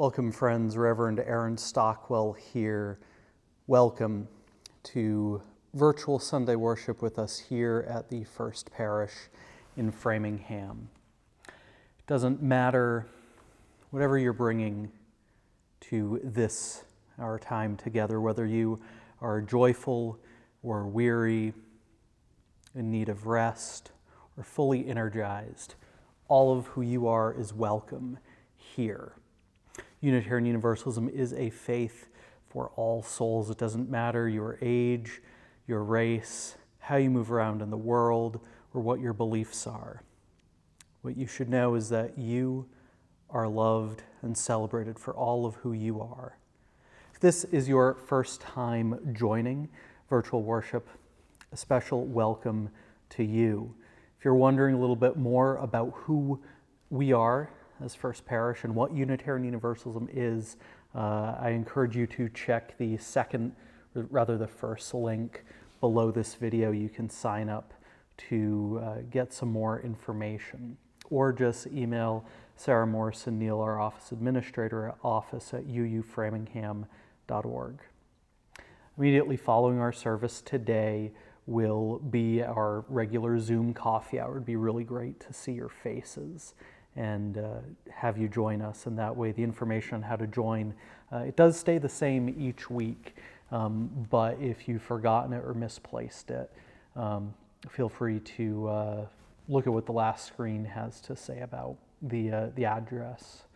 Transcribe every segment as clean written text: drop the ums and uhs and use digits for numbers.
Welcome, friends. Reverend Aaron Stockwell here. Welcome to virtual Sunday worship with us here at the First Parish in Framingham. It doesn't matter whatever you're bringing to this, our time together, whether you are joyful or weary, in need of rest, or fully energized. All of who you are is welcome here. Unitarian Universalism is a faith for all souls. It doesn't matter your age, your race, how you move around in the world, or what your beliefs are. What you should know is that you are loved and celebrated for all of who you are. If this is your first time joining virtual worship, a special welcome to you. If you're wondering a little bit more about who we are as First Parish and what Unitarian Universalism is, I encourage you to check the first link below this video. You can sign up to get some more information, or just email Sarah Morrison Neal, our office administrator, at office@uuframingham.org. Immediately following our service today will be our regular Zoom coffee hour. It'd be really great to see your faces and have you join us. And that way the information on how to join, it does stay the same each week, but if you've forgotten it or misplaced it, feel free to look at what the last screen has to say about the address.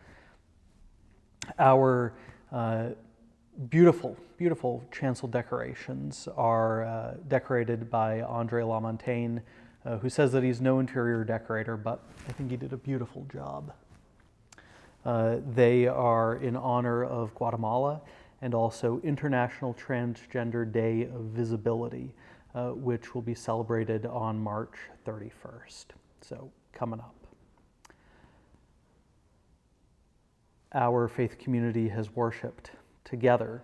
Our beautiful chancel decorations are decorated by Andre Lamontagne, who says that he's no interior decorator, but I think he did a beautiful job. They are in honor of Guatemala and also International Transgender Day of Visibility, which will be celebrated on March 31st. So coming up. Our faith community has worshiped together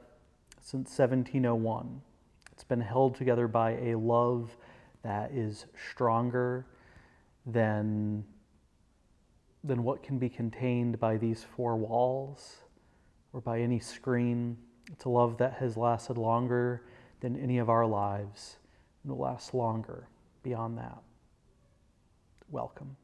since 1701. It's been held together by a love that is stronger than what can be contained by these four walls or by any screen. It's a love that has lasted longer than any of our lives and will last longer beyond that. Welcome.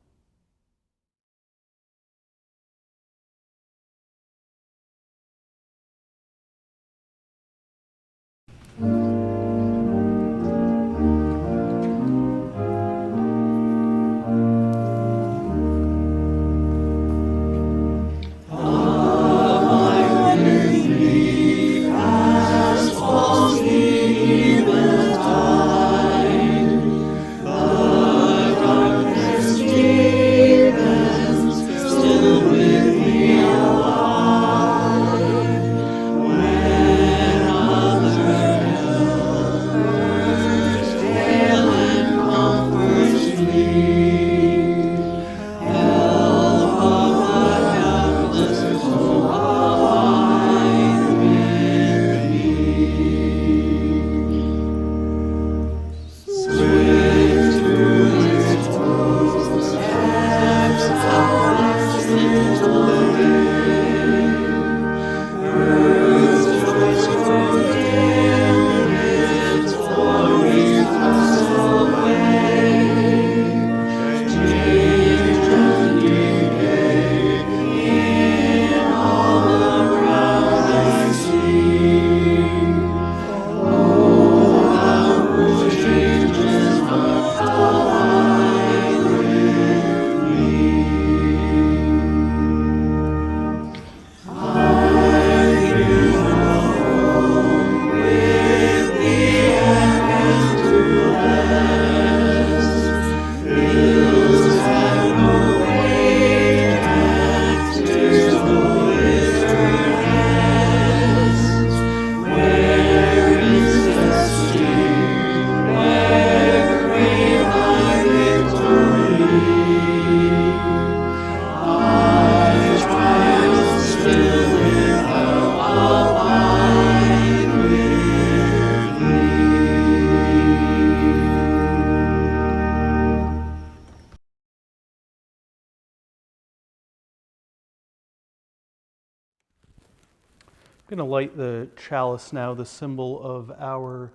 I'm going to light the chalice now, the symbol of our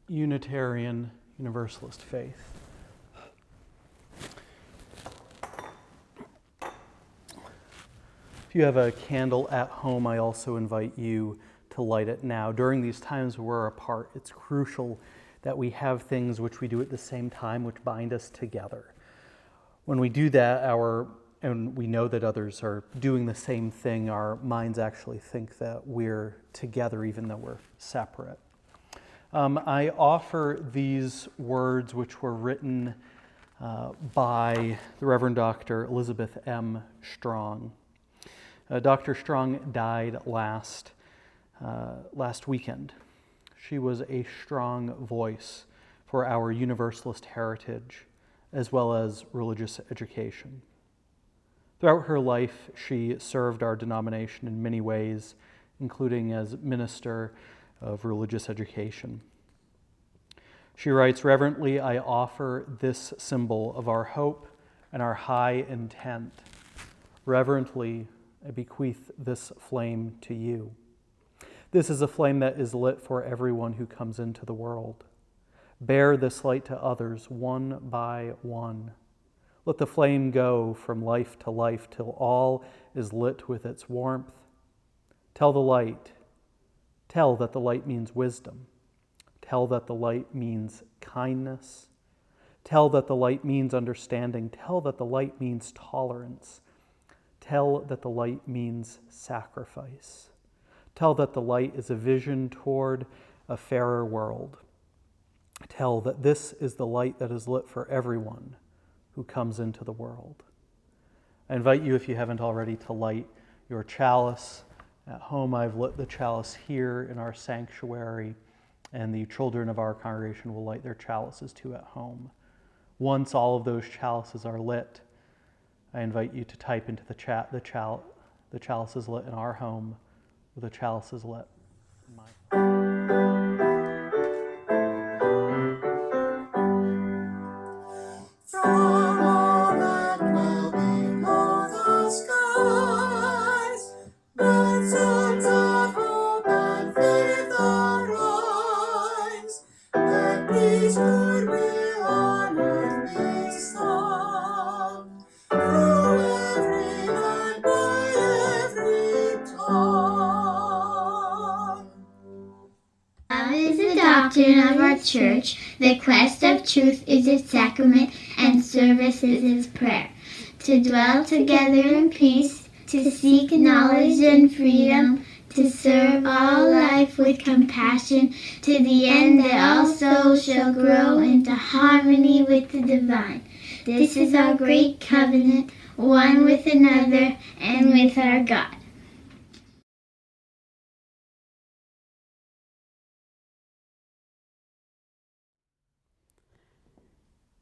Unitarian Universalist faith. If you have a candle at home, I also invite you to light it now. During these times we're apart, it's crucial that we have things which we do at the same time, which bind us together. When we do that, and we know that others are doing the same thing, our minds actually think that we're together even though we're separate. I offer these words which were written by the Reverend Dr. Elizabeth M. Strong. Dr. Strong died last weekend. She was a strong voice for our Universalist heritage as well as religious education. Throughout her life, she served our denomination in many ways, including as minister of religious education. She writes, "Reverently, I offer this symbol of our hope and our high intent. Reverently, I bequeath this flame to you. This is a flame that is lit for everyone who comes into the world. Bear this light to others one by one. Let the flame go from life to life till all is lit with its warmth. Tell that the light means wisdom. Tell that the light means kindness. Tell that the light means understanding. Tell that the light means tolerance. Tell that the light means sacrifice. Tell that the light is a vision toward a fairer world. Tell that this is the light that is lit for everyone who comes into the world." I invite you, if you haven't already, to light your chalice. At home, I've lit the chalice here in our sanctuary, and the children of our congregation will light their chalices too at home. Once all of those chalices are lit, I invite you to type into the chat, the chalice is lit in our home, or the chalice is lit in my home. Of our church, the quest of truth is its sacrament, and service is its prayer. To dwell together in peace, to seek knowledge and freedom, to serve all life with compassion, to the end that all souls shall grow into harmony with the divine. This is our great covenant, one with another and with our God.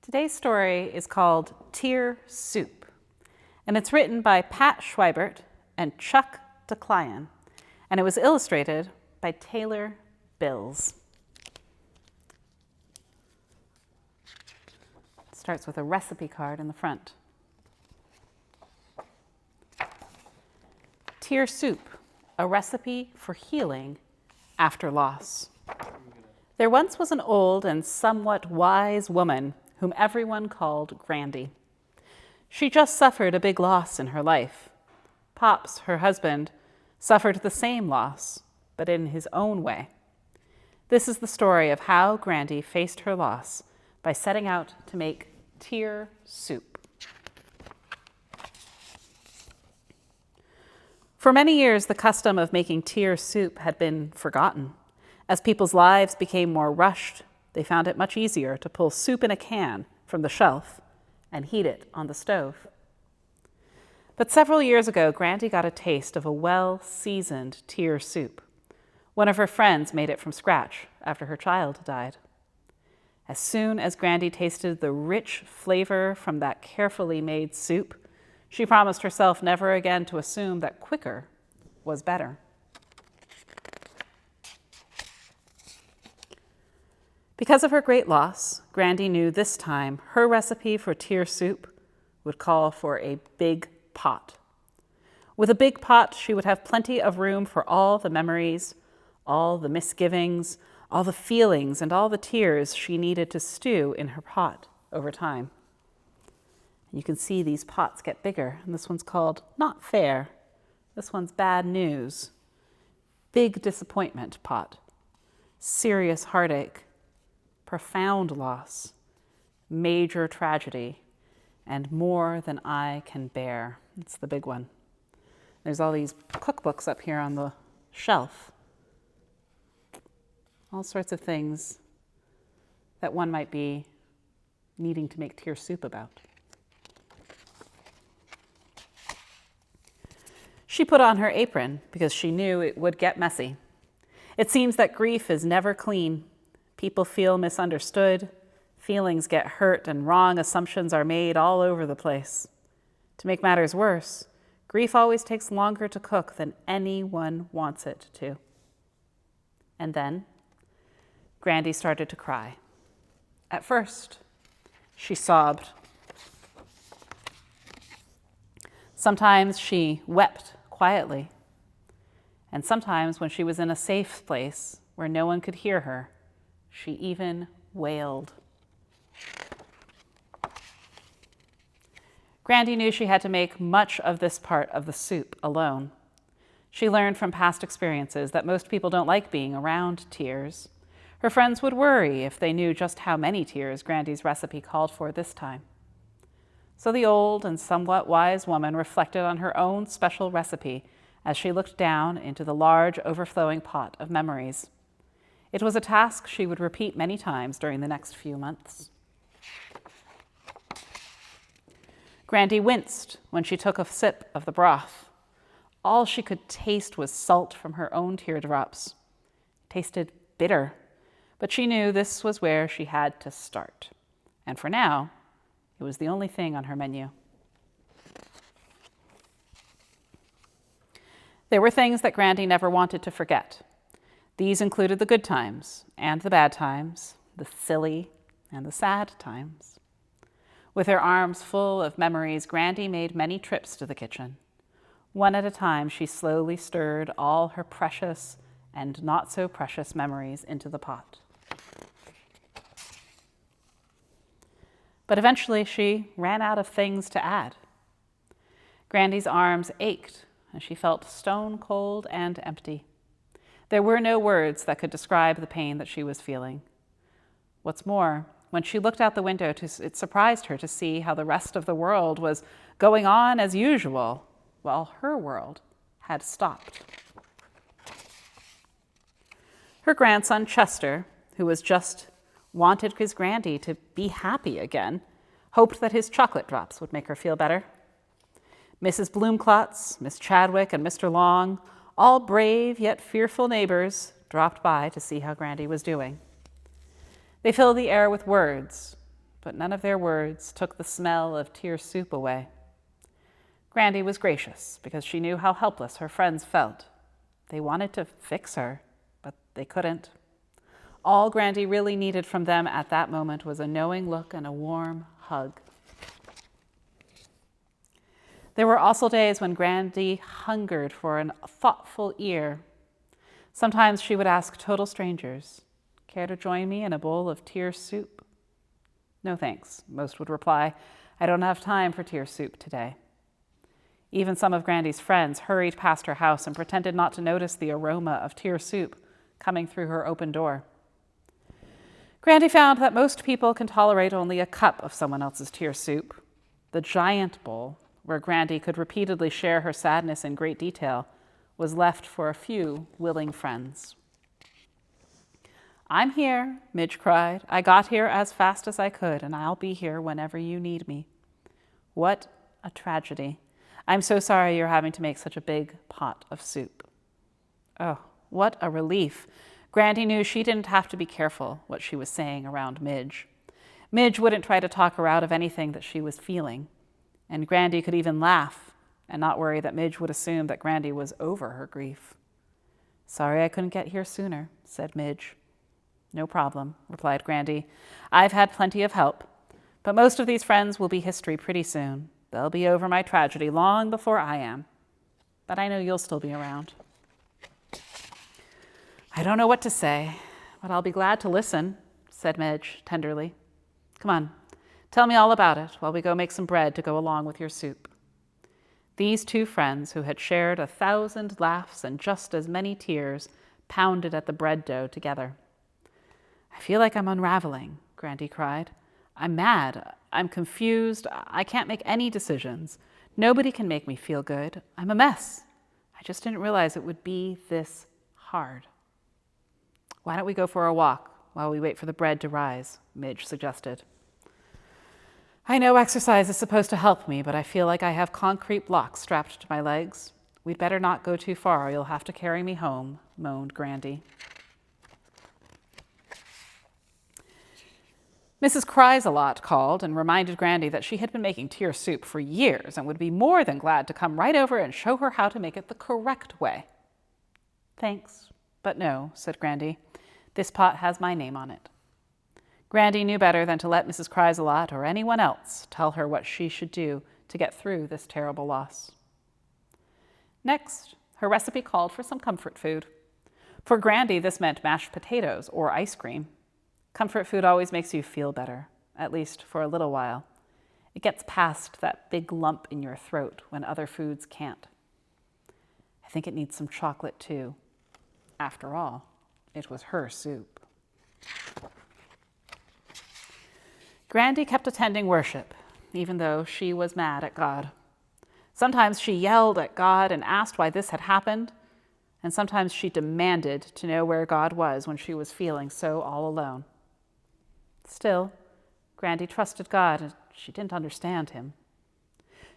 Today's story is called Tear Soup, and it's written by Pat Schweibert and Chuck DeClyon, and it was illustrated by Taylor Bills. It starts with a recipe card in the front. Tear Soup, a recipe for healing after loss. There once was an old and somewhat wise woman whom everyone called Grandy. She just suffered a big loss in her life. Pops, her husband, suffered the same loss, but in his own way. This is the story of how Grandy faced her loss by setting out to make tear soup. For many years, the custom of making tear soup had been forgotten. As people's lives became more rushed, they found it much easier to pull soup in a can from the shelf and heat it on the stove. But several years ago, Grandy got a taste of a well-seasoned tear soup. One of her friends made it from scratch after her child died. As soon as Grandy tasted the rich flavor from that carefully made soup, she promised herself never again to assume that quicker was better. Because of her great loss, Grandy knew this time her recipe for tear soup would call for a big pot. With a big pot, she would have plenty of room for all the memories, all the misgivings, all the feelings, and all the tears she needed to stew in her pot over time. You can see these pots get bigger, and this one's called Not Fair. This one's Bad News. Big Disappointment pot. Serious heartache. Profound loss. Major tragedy. And More Than I Can Bear. It's the big one. There's all these cookbooks up here on the shelf. All sorts of things that one might be needing to make tear soup about. She put on her apron because she knew it would get messy. It seems that grief is never clean. People feel misunderstood, feelings get hurt, and wrong assumptions are made all over the place. To make matters worse, grief always takes longer to cook than anyone wants it to. And then, Grandy started to cry. At first, she sobbed. Sometimes she wept quietly. And sometimes when she was in a safe place where no one could hear her, she even wailed. Grandy knew she had to make much of this part of the soup alone. She learned from past experiences that most people don't like being around tears. Her friends would worry if they knew just how many tears Grandy's recipe called for this time. So the old and somewhat wise woman reflected on her own special recipe as she looked down into the large, overflowing pot of memories. It was a task she would repeat many times during the next few months. Grandy winced when she took a sip of the broth. All she could taste was salt from her own teardrops. It tasted bitter, but she knew this was where she had to start. And for now, it was the only thing on her menu. There were things that Grandy never wanted to forget. These included the good times and the bad times, the silly and the sad times. With her arms full of memories, Grandy made many trips to the kitchen. One at a time, she slowly stirred all her precious and not so precious memories into the pot. But eventually she ran out of things to add. Grandy's arms ached, and she felt stone cold and empty. There were no words that could describe the pain that she was feeling. What's more, when she looked out the window, it surprised her to see how the rest of the world was going on as usual, while her world had stopped. Her grandson, Chester, who was just wanted his Grandy to be happy again, hoped that his chocolate drops would make her feel better. Mrs. Bloomklotz, Miss Chadwick, and Mr. Long, all brave yet fearful neighbors, dropped by to see how Grandy was doing. They filled the air with words, but none of their words took the smell of tear soup away. Grandy was gracious because she knew how helpless her friends felt. They wanted to fix her, but they couldn't. All Grandy really needed from them at that moment was a knowing look and a warm hug. There were also days when Grandy hungered for a thoughtful ear. Sometimes she would ask total strangers, "Care to join me in a bowl of tear soup?" "No thanks," most would reply. "I don't have time for tear soup today." Even some of Grandy's friends hurried past her house and pretended not to notice the aroma of tear soup coming through her open door. Grandy found that most people can tolerate only a cup of someone else's tear soup. The giant bowl, where Grandy could repeatedly share her sadness in great detail, was left for a few willing friends. "I'm here," Midge cried. "I got here as fast as I could, and I'll be here whenever you need me." What a tragedy. "I'm so sorry you're having to make such a big pot of soup." Oh, what a relief. Grandy knew she didn't have to be careful what she was saying around Midge. Midge wouldn't try to talk her out of anything that she was feeling, and Grandy could even laugh and not worry that Midge would assume that Grandy was over her grief. "Sorry I couldn't get here sooner," said Midge. "No problem," replied Grandy. "I've had plenty of help, but most of these friends will be history pretty soon. They'll be over my tragedy long before I am." but I know you'll still be around. I don't know what to say, but I'll be glad to listen, said Midge tenderly. Come on, tell me all about it while we go make some bread to go along with your soup. These two friends, who had shared 1,000 laughs and just as many tears, pounded at the bread dough together. I feel like I'm unraveling, Grandy cried. I'm mad. I'm confused. I can't make any decisions. Nobody can make me feel good. I'm a mess. I just didn't realize it would be this hard. Why don't we go for a walk while we wait for the bread to rise, Midge suggested. I know exercise is supposed to help me, but I feel like I have concrete blocks strapped to my legs. We'd better not go too far or you'll have to carry me home, moaned Grandy. Mrs. Cries-a-Lot called and reminded Grandy that she had been making tear soup for years and would be more than glad to come right over and show her how to make it the correct way. Thanks, but no, said Grandy. This pot has my name on it. Grandy knew better than to let Mrs. Cries-a-Lot or anyone else tell her what she should do to get through this terrible loss. Next, her recipe called for some comfort food. For Grandy, this meant mashed potatoes or ice cream. Comfort food always makes you feel better, at least for a little while. It gets past that big lump in your throat when other foods can't. I think it needs some chocolate too. After all, it was her soup. Grandy kept attending worship, even though she was mad at God. Sometimes she yelled at God and asked why this had happened, and sometimes she demanded to know where God was when she was feeling so all alone. Still, Grandy trusted God, and she didn't understand him.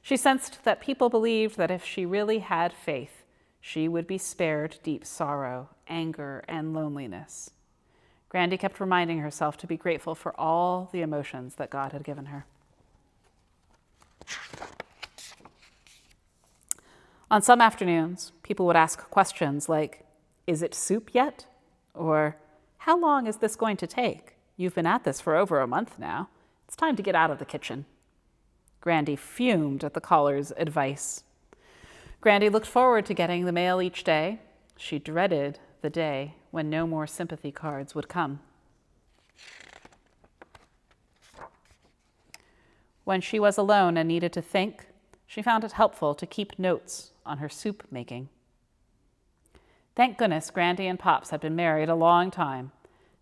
She sensed that people believed that if she really had faith, she would be spared deep sorrow, anger, and loneliness. Grandy kept reminding herself to be grateful for all the emotions that God had given her. On some afternoons, people would ask questions like, "Is it soup yet?" Or, "How long is this going to take? You've been at this for over a month now. It's time to get out of the kitchen." Grandy fumed at the caller's advice. Grandy looked forward to getting the mail each day. She dreaded the day when no more sympathy cards would come. When she was alone and needed to think, she found it helpful to keep notes on her soup making. Thank goodness Grandy and Pops had been married a long time.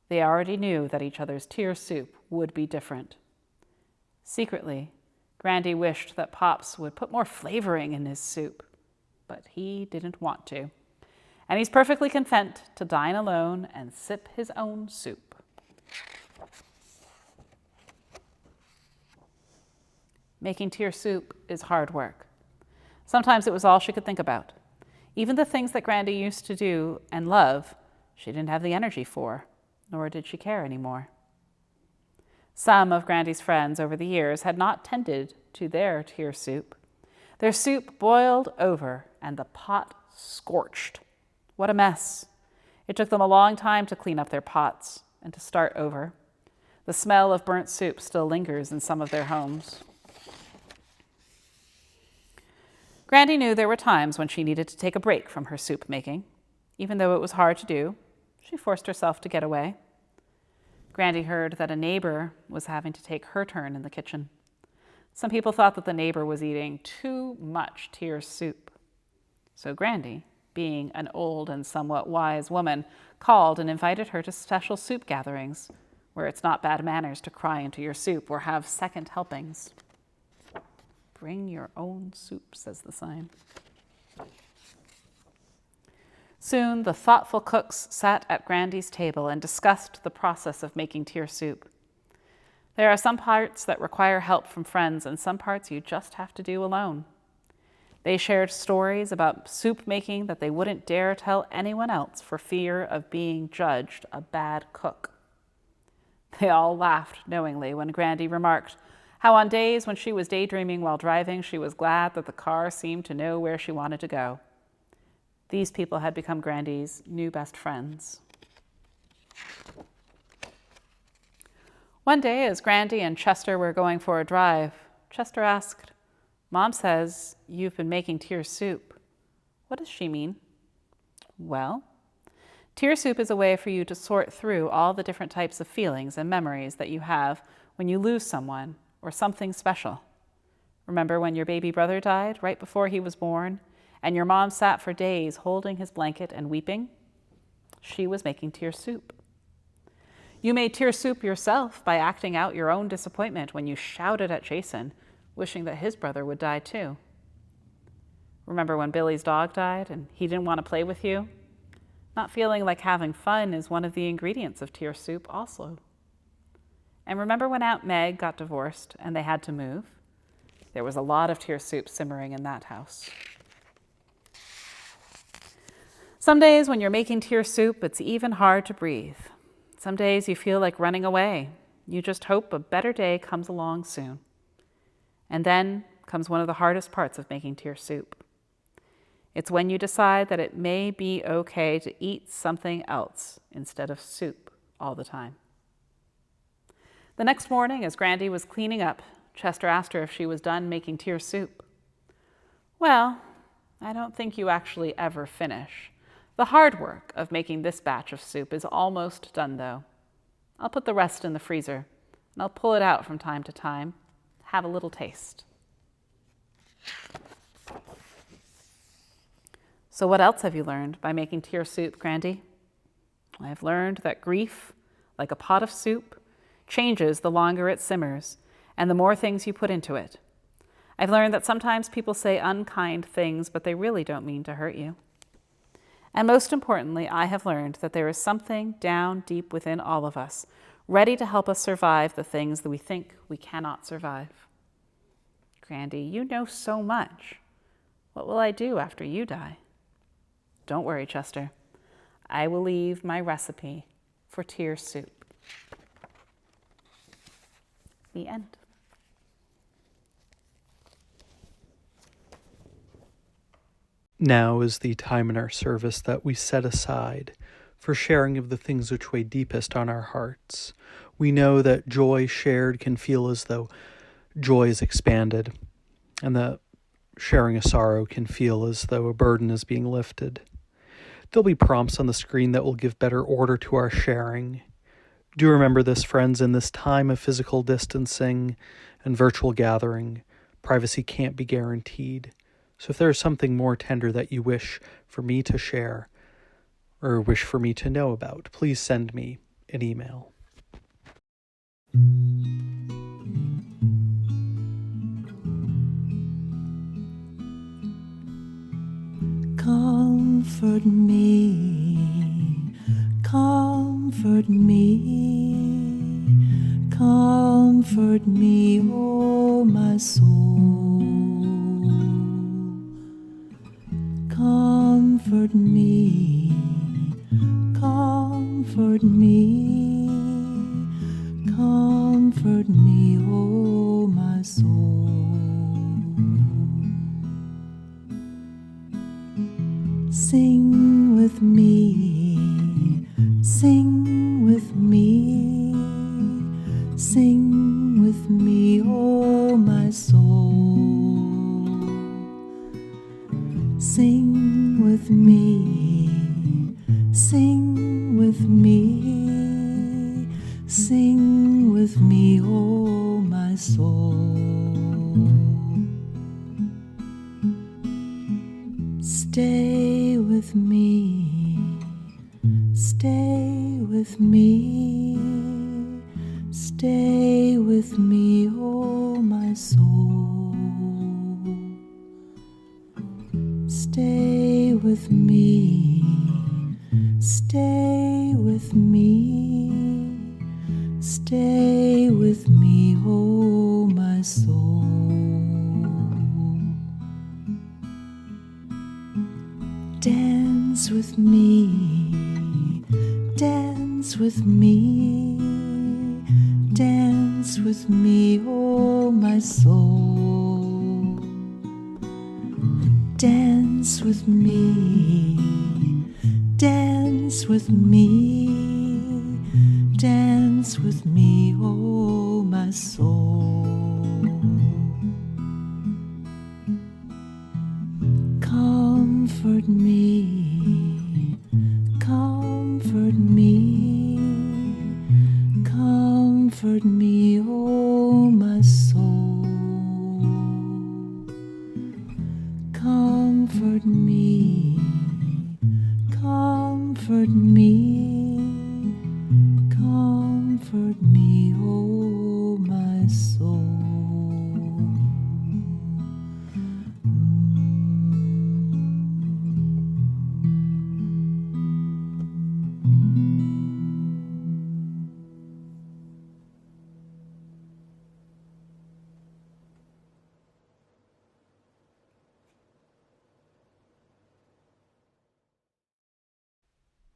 They already knew that each other's tear soup would be different. Secretly, Grandy wished that Pops would put more flavoring in his soup, but he didn't want to. And he's perfectly content to dine alone and sip his own soup. Making tear soup is hard work. Sometimes it was all she could think about. Even the things that Grandy used to do and love, she didn't have the energy for, nor did she care anymore. Some of Grandy's friends over the years had not tended to their tear soup. Their soup boiled over and the pot scorched. What a mess. It took them a long time to clean up their pots and to start over. The smell of burnt soup still lingers in some of their homes. Grandy knew there were times when she needed to take a break from her soup making. Even though it was hard to do, she forced herself to get away. Grandy heard that a neighbor was having to take her turn in the kitchen. Some people thought that the neighbor was eating too much tear soup. So Grandy, being an old and somewhat wise woman, called and invited her to special soup gatherings, where it's not bad manners to cry into your soup or have second helpings. Bring your own soup, says the sign. Soon the thoughtful cooks sat at Grandy's table and discussed the process of making tear soup. There are some parts that require help from friends and some parts you just have to do alone. They shared stories about soup making that they wouldn't dare tell anyone else for fear of being judged a bad cook. They all laughed knowingly when Grandy remarked how on days when she was daydreaming while driving, she was glad that the car seemed to know where she wanted to go. These people had become Grandy's new best friends. One day, as Grandy and Chester were going for a drive, Chester asked, "Mom says you've been making tear soup. What does she mean? Well, tear soup is a way for you to sort through all the different types of feelings and memories that you have when you lose someone or something special. Remember when your baby brother died right before he was born, and your mom sat for days holding his blanket and weeping? She was making tear soup. You made tear soup yourself by acting out your own disappointment when you shouted at Jason, wishing that his brother would die too. Remember when Billy's dog died and he didn't want to play with you? Not feeling like having fun is one of the ingredients of tear soup also. And remember when Aunt Meg got divorced and they had to move? There was a lot of tear soup simmering in that house. Some days when you're making tear soup, it's even hard to breathe. Some days you feel like running away. You just hope a better day comes along soon. And then comes one of the hardest parts of making tear soup. It's when you decide that it may be okay to eat something else instead of soup all the time. The next morning, as Grandy was cleaning up, Chester asked her if she was done making tear soup. Well, I don't think you actually ever finish. The hard work of making this batch of soup is almost done, though. I'll put the rest in the freezer, and I'll pull it out from time to time. Have a little taste. So what else have you learned by making tear soup, Grandy? I've learned that grief, like a pot of soup, changes the longer it simmers and the more things you put into it. I've learned that sometimes people say unkind things, but they really don't mean to hurt you. And most importantly, I have learned that there is something down deep within all of us, ready to help us survive the things that we think we cannot survive. Grandy, you know so much. What will I do after you die? Don't worry, Chester. I will leave my recipe for tear soup. The end. Now is the time in our service that we set aside for sharing of the things which weigh deepest on our hearts. We know that joy shared can feel as though joy is expanded, and that sharing a sorrow can feel as though a burden is being lifted. There'll be prompts on the screen that will give better order to our sharing. Do remember this, friends, in this time of physical distancing and virtual gathering, privacy can't be guaranteed. So if there is something more tender that you wish for me to share or wish for me to know about, please send me an email. Comfort me, comfort me, comfort me, oh my soul. Comfort me, comfort me, comfort me, oh my soul. Sing with me, sing with me, sing with me, oh my soul. Sing with me, sing with me, sing with me, oh my soul. Stay with me, stay with me, stay with me, oh my soul. Stay with me, stay with me, stay with me, oh my soul. Dance with me, dance with me, dance with me, oh my soul. Dance with me, dance with me, dance with me, oh my soul. Comfort me, oh my soul.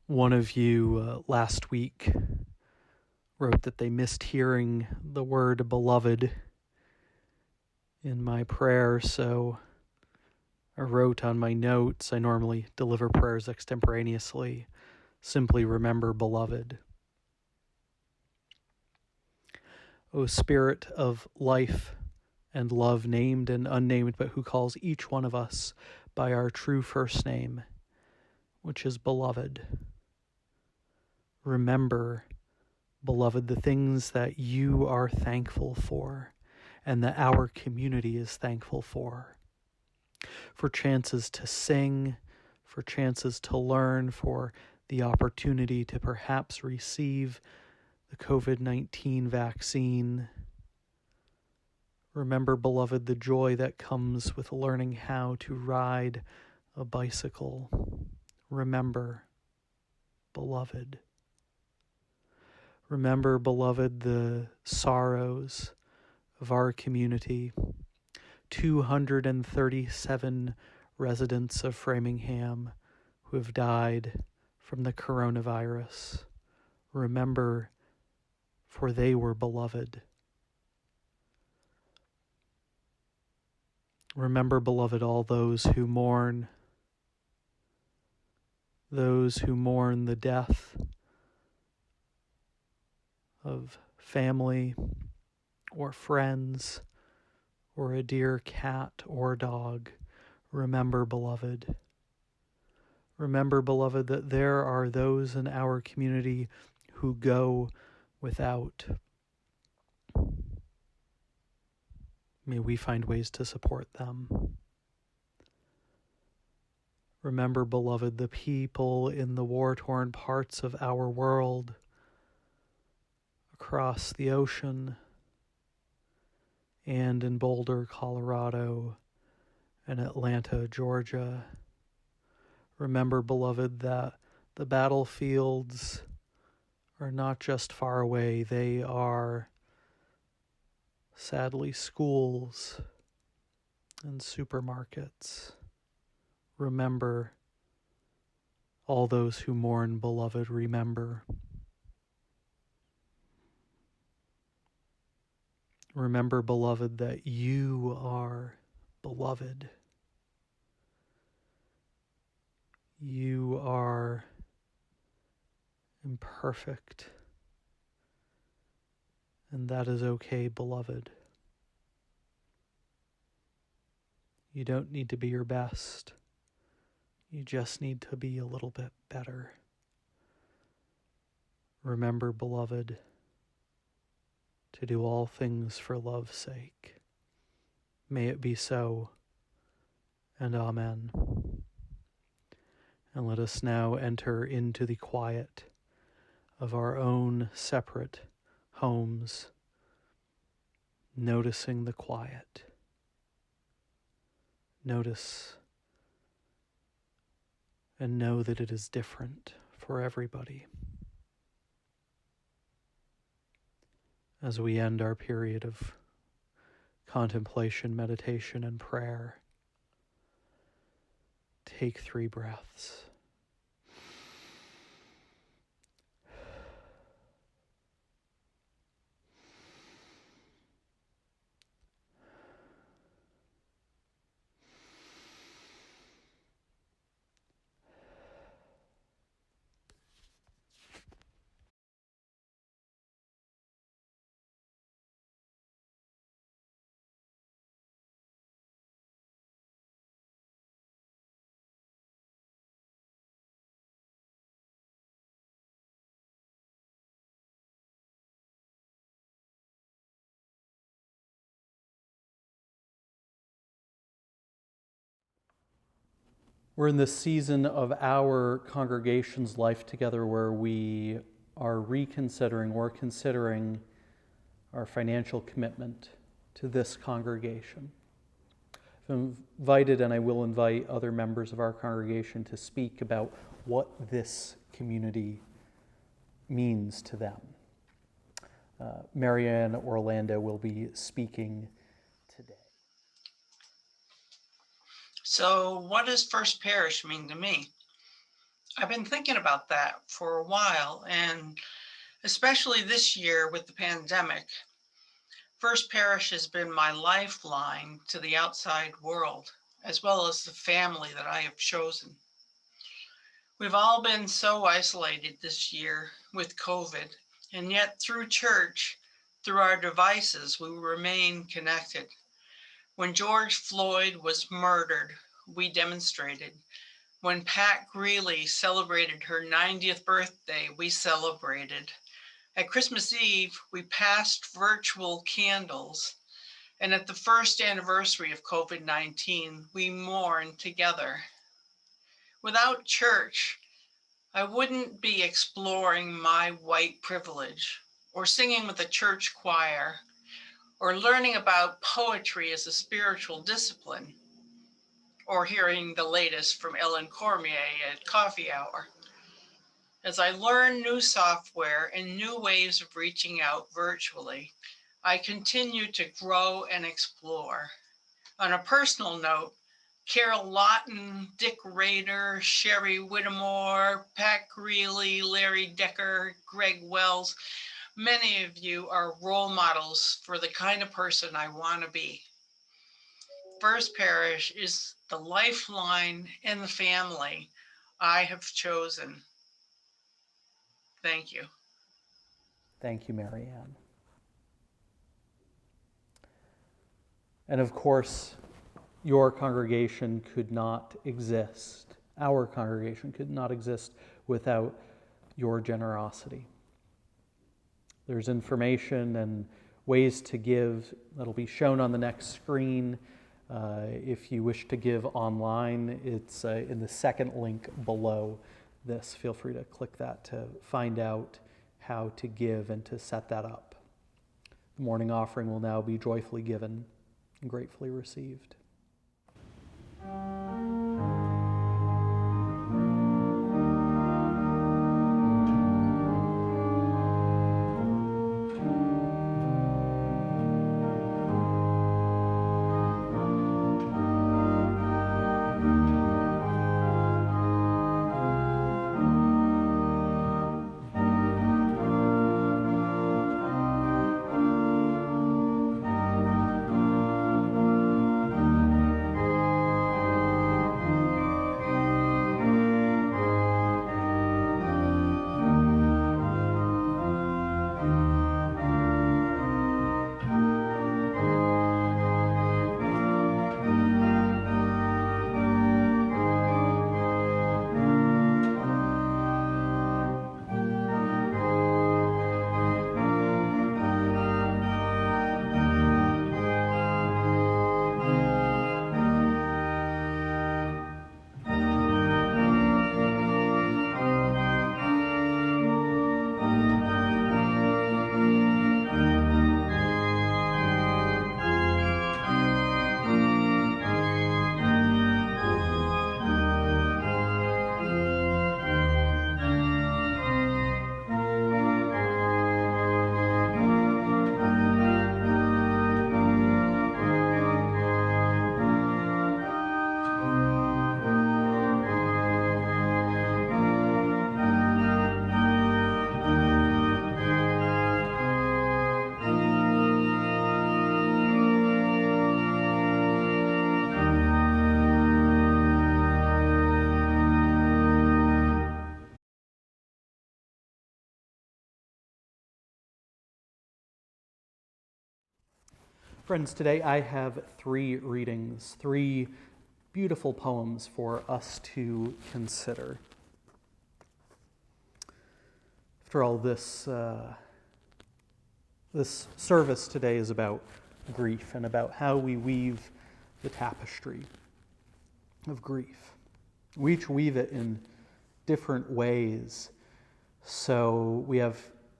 One of you last week wrote that they missed hearing the word beloved in my prayer, so I wrote on my notes, I normally deliver prayers extemporaneously, simply remember beloved. O Spirit of life and love, named and unnamed, but who calls each one of us by our true first name, which is beloved. Remember, beloved, the things that you are thankful for and that our community is thankful for chances to sing, for chances to learn, for the opportunity to perhaps receive the COVID-19 vaccine. Remember, beloved, the joy that comes with learning how to ride a bicycle. Remember, beloved. Remember, beloved, the sorrows of our community. 237 residents of Framingham who have died from the coronavirus. Remember, for they were beloved. Remember, beloved, all those who mourn the death of family or friends or a dear cat or dog. Remember, beloved. Remember, beloved, that there are those in our community who go without. May we find ways to support them. Remember, beloved, the people in the war-torn parts of our world, across the ocean, and in Boulder, Colorado, and Atlanta, Georgia. Remember, beloved, that the battlefields are not just far away, they are sadly schools and supermarkets. Remember, all those who mourn, beloved, remember. Remember, beloved, that you are beloved. You are imperfect, and that is okay, beloved. You don't need to be your best. You just need to be a little bit better. Remember, beloved, to do all things for love's sake. May it be so, and amen. And let us now enter into the quiet of our own separate homes, noticing the quiet. Notice and know that it is different for everybody. As we end our period of contemplation, meditation, and prayer, take 3 breaths. We're in this season of our congregation's life together where we are reconsidering or considering our financial commitment to this congregation. I've invited, and I will invite other members of our congregation to speak about what this community means to them. Marianne Orlando will be speaking today. So what does First Parish mean to me? I've been thinking about that for a while, and especially this year with the pandemic, First Parish has been my lifeline to the outside world, as well as the family that I have chosen. We've all been so isolated this year with COVID, and yet through church, through our devices, we remain connected. When George Floyd was murdered, we demonstrated. When Pat Greeley celebrated her 90th birthday, we celebrated. At Christmas Eve, we passed virtual candles. And at the first anniversary of COVID-19, we mourned together. Without church, I wouldn't be exploring my white privilege, or singing with a church choir, or learning about poetry as a spiritual discipline, or hearing the latest from Ellen Cormier at coffee hour. As I learn new software and new ways of reaching out virtually, I continue to grow and explore. On a personal note, Carol Lawton, Dick Rader, Sherry Whittemore, Pat Greeley, Larry Decker, Greg Wells, many of you are role models for the kind of person I want to be. First Parish is the lifeline and the family I have chosen. Thank you. Thank you, Marianne. And of course, your congregation could not exist, our congregation could not exist without your generosity. There's information and ways to give that'll be shown on the next screen. If you wish to give online, it's in the second link below this. Feel free to click that to find out how to give and to set that up. The morning offering will now be joyfully given and gratefully received. Friends, today I have three readings, three beautiful poems for us to consider. After all, this service today is about grief and about how we weave the tapestry of grief. We each weave it in different ways. So we have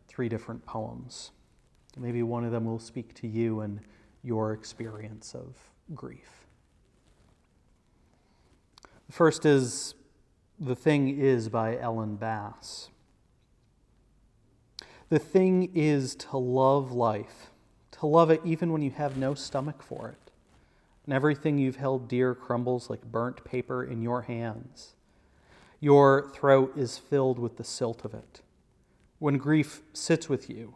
3 different poems. Maybe one of them will speak to you and your experience of grief. The first is The Thing Is by Ellen Bass. The thing is to love life, to love it even when you have no stomach for it, and everything you've held dear crumbles like burnt paper in your hands. Your throat is filled with the silt of it. When grief sits with you,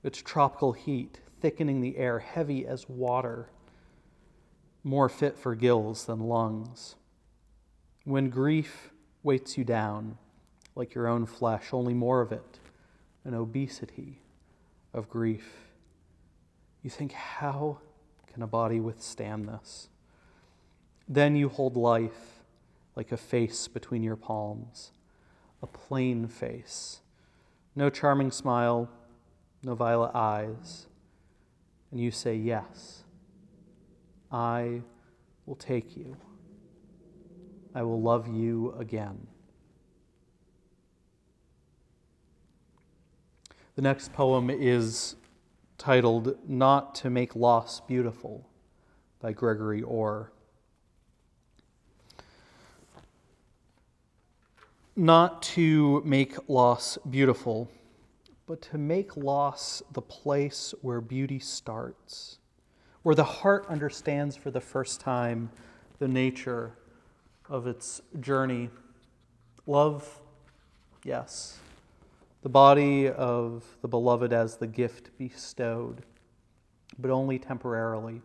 its tropical heat thickening the air heavy as water, more fit for gills than lungs. When grief weights you down like your own flesh, only more of it, an obesity of grief. You think, how can a body withstand this? Then you hold life like a face between your palms, a plain face, no charming smile, no violet eyes, and you say, yes, I will take you. I will love you again. The next poem is titled Not to Make Loss Beautiful by Gregory Orr. Not to make loss beautiful, but to make loss the place where beauty starts, where the heart understands for the first time the nature of its journey. Love, yes. The body of the beloved as the gift bestowed, but only temporarily.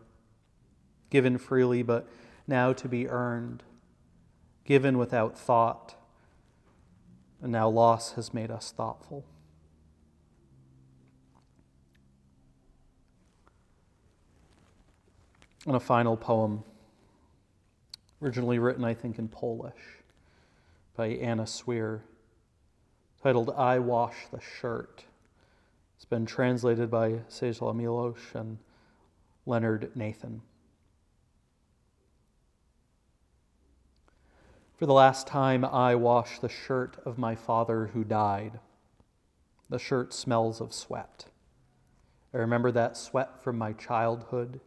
Given freely, but now to be earned. Given without thought, and now loss has made us thoughtful. And a final poem, originally written, I think, in Polish, by Anna Swear, titled I Wash the Shirt. It's been translated by Czeslaw Milosz and Leonard Nathan. For the last time, I wash the shirt of my father who died. The shirt smells of sweat. I remember that sweat from my childhood.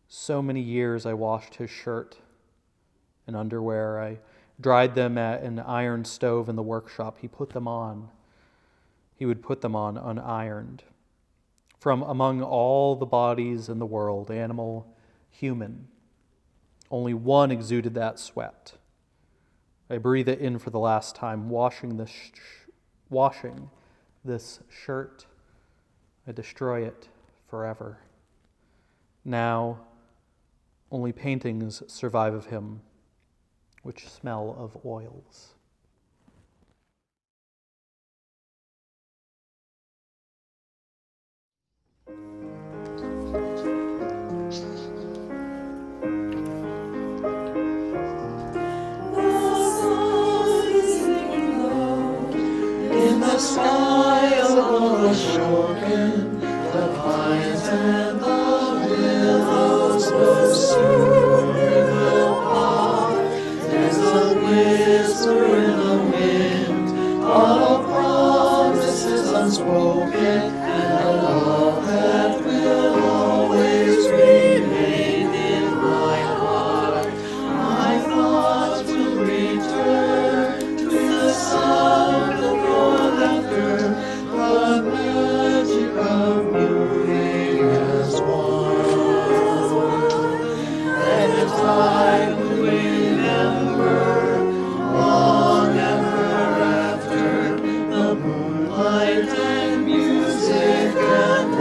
So many years I washed his shirt and underwear. I dried them at an iron stove in the workshop. He put them on. He would put them on unironed. From among all the bodies in the world, animal, human, only one exuded that sweat. I breathe it in for the last time, washing this shirt. I destroy it forever. Now, only paintings survive of him, which smell of oils. The skies are shortened, the pines and the willows will soon will part. There's a whisper in the wind of promises unspoken, and a love that will always remain in my heart. My thoughts will return to the sound of your laughter, the magic of moving as one. And in time we remember, long ever after, the moonlight and music and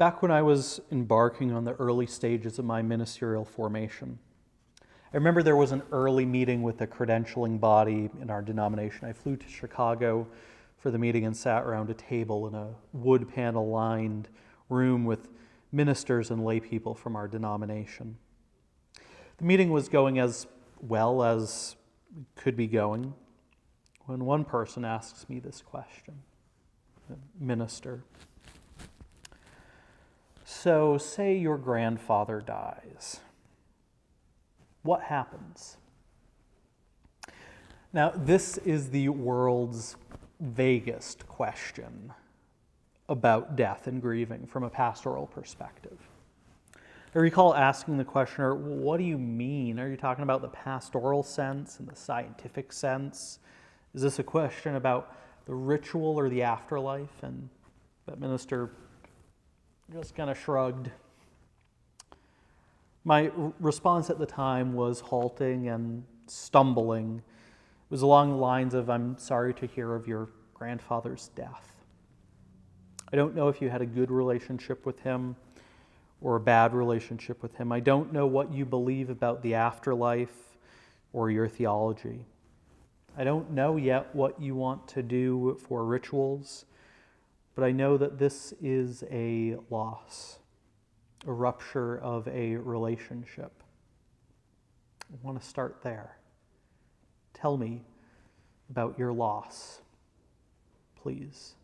back when I was embarking on the early stages of my ministerial formation, I remember there was an early meeting with the credentialing body in our denomination. I flew to Chicago for the meeting and sat around a table in a wood panel lined room with ministers and lay people from our denomination. The meeting was going as well as it could be going when one person asks me this question, the minister. So, say your grandfather dies. What happens? Now, this is the world's vaguest question about death and grieving from a pastoral perspective. I recall asking the questioner, what do you mean? Are you talking about the pastoral sense and the scientific sense? Is this a question about the ritual or the afterlife? And that minister just kind of shrugged. My response at the time was halting and stumbling. It was along the lines of, I'm sorry to hear of your grandfather's death. I don't know if you had a good relationship with him or a bad relationship with him. I don't know what you believe about the afterlife or your theology. I don't know yet what you want to do for rituals, but I know that this is a loss, a rupture of a relationship. I want to start there. Tell me about your loss, please.